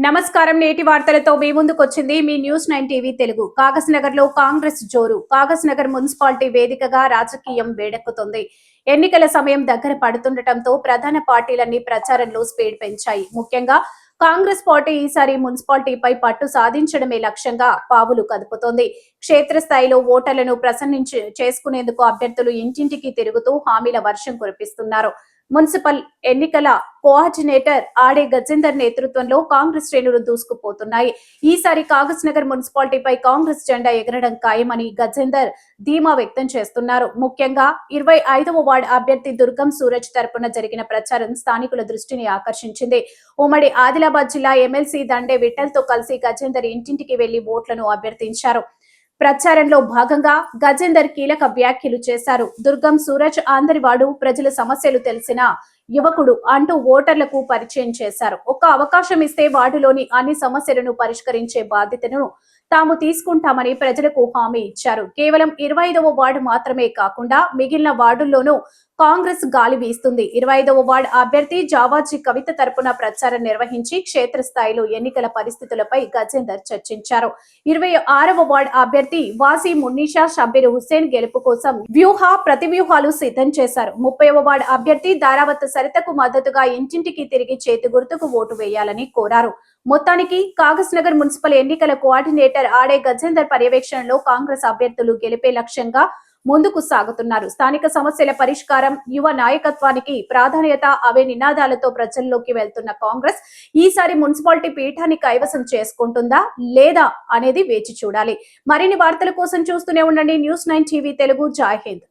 నమస్కారం. నేటి వార్తలతో మీ ముందుకొచ్చింది మీ న్యూస్ 9 టీవీ తెలుగు. కాగజ్నగర్ లో కాంగ్రెస్ జోరు. కాగజ్నగర్ మున్సిపాలిటీ వేదికగా రాజకీయం వేడెక్కుతుంది. ఎన్నికల సమయం దగ్గర పడుతుండటంతో ప్రధాన పార్టీలన్నీ ప్రచారంలో స్పీడ్ పెంచాయి. ముఖ్యంగా కాంగ్రెస్ పార్టీ ఈసారి మున్సిపాలిటీపై పట్టు సాధించడమే లక్ష్యంగా పావులు కదుపుతోంది. క్షేత్రస్థాయిలో ఓటర్లను చేసుకునేందుకు అభ్యర్థులు ఇంటింటికి తిరుగుతూ హామీల వర్షం కురిపిస్తున్నారు. మున్సిపల్ ఎన్నికల కోఆర్డినేటర్ ఆడే గజేందర్ నేతృత్వంలో కాంగ్రెస్ శ్రేణులు దూసుకుపోతున్నాయి. ఈసారి కాగజ్నగర్ మున్సిపాలిటీపై కాంగ్రెస్ జెండా ఎగరడం ఖాయమని గజేందర్ ధీమా వ్యక్తం చేస్తున్నారు. ముఖ్యంగా 25వ వార్డు అభ్యర్థి దుర్గం సూరజ్ తరపున జరిగిన ప్రచారం స్థానికుల దృష్టిని ఆకర్షించింది. ఉమ్మడి ఆదిలాబాద్ జిల్లా ఎమ్మెల్సీ దండే విఠల్తో కలిసి గజేందర్ ఇంటింటికి వెళ్లి ఓట్లను అభ్యర్థించారు. ప్రచారంలో భాగంగా గజేందర్ కీలక వ్యాఖ్యలు చేశారు. దుర్గం సూరజ్ ఆందరివాడు, ప్రజల సమస్యలు తెలిసిన యువకుడు అంటూ ఓటర్లకు పరిచయం చేశారు. ఒక్క అవకాశం ఇస్తే వార్డులోని అన్ని సమస్యలను పరిష్కరించే బాధ్యతను తాము తీసుకుంటామని ప్రజలకు హామీ ఇచ్చారు. కేవలం 25వ వార్డు మాత్రమే కాకుండా మిగిలిన వార్డుల్లోనూ కాంగ్రెస్ గాలి వీస్తుంది. 25వ వార్డు అభ్యర్థి జావాజీ కవిత తరపున ప్రచారం నిర్వహించి క్షేత్రస్థాయిలో ఎన్నికల పరిస్థితులపై గజేందర్ చర్చించారు. 26వ వార్డు అభ్యర్థి వాసీ మున్నీషా షబ్బీర్ హుస్సేన్ గెలుపు కోసం ప్రతివ్యూహాలు సిద్ధం చేశారు. 30వ వార్డు అభ్యర్థి దారావత్ సరితకు మద్దతుగా ఇంటింటికి తిరిగి చేతి గుర్తుకు ఓటు వేయాలని కోరారు. మొత్తానికి కాగజ్నగర్ మున్సిపల్ ఎన్నికల కోఆర్డినేటర్ ఆడే గజేందర్ పర్యవేక్షణలో కాంగ్రెస్ అభ్యర్థులు గెలిపే లక్ష్యంగా ముందుకు సాగుతున్నారు. స్థానిక సమస్యల పరిష్కారం, యువ నాయకత్వానికి ప్రాధాన్యత అవే నినాదాలతో ప్రజల్లోకి వెళ్తున్న కాంగ్రెస్ ఈసారి మున్సిపాలిటీ పీఠాన్ని కైవసం చేసుకుంటుందా లేదా అనేది వేచి చూడాలి. మరిన్ని వార్తల కోసం చూస్తూనే ఉండండి న్యూస్ 9 టీవీ తెలుగు. జై హింద్.